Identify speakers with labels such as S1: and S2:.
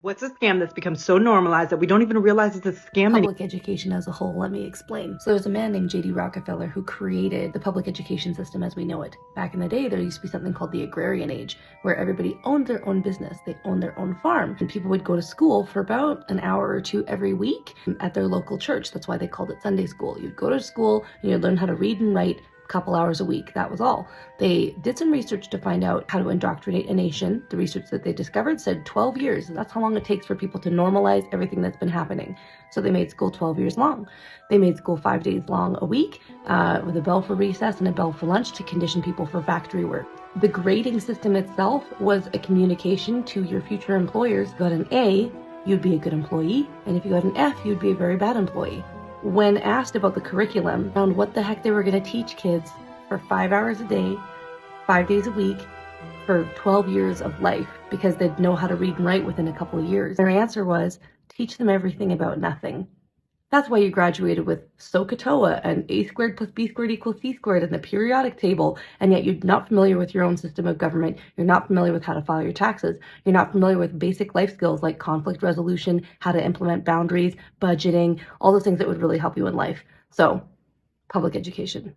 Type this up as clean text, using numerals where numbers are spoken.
S1: What's a scam that's become so normalized that we don't even realize it's a scam anymore?
S2: Public education as a whole, let me explain. So there's a man named J.D. Rockefeller who created the public education system as we know it. Back in the day, there used to be something called the agrarian age, where everybody owned their own business. They owned their own farm, and people would go to school for about an hour or two every week at their local church. That's why they called it Sunday school. You'd go to school and you'd learn how to read and write couple hours a week. That was all. They did some research to find out how to indoctrinate a nation. The research that they discovered said 12 years. That's how long it takes for people to normalize everything that's been happening. So they made school 12 years long. They made school 5 days long a week with a bell for recess and a bell for lunch to condition people for factory work. The grading system itself was a communication to your future employers. If you got an A, you'd be a good employee. And if you got an F, you'd be a very bad employee. When asked about the curriculum, around what the heck they were going to teach kids for 5 hours a day, 5 days a week, for 12 years of life, because they'd know how to read and write within a couple of years. Their answer was, teach them everything about nothing. That's why you graduated with SOHCAHTOA and A squared plus B squared equals C squared and the periodic table, and yet you're not familiar with your own system of government. You're not familiar with how to file your taxes. You're not familiar with basic life skills like conflict resolution, how to implement boundaries, budgeting, all those things that would really help you in life. So, public education.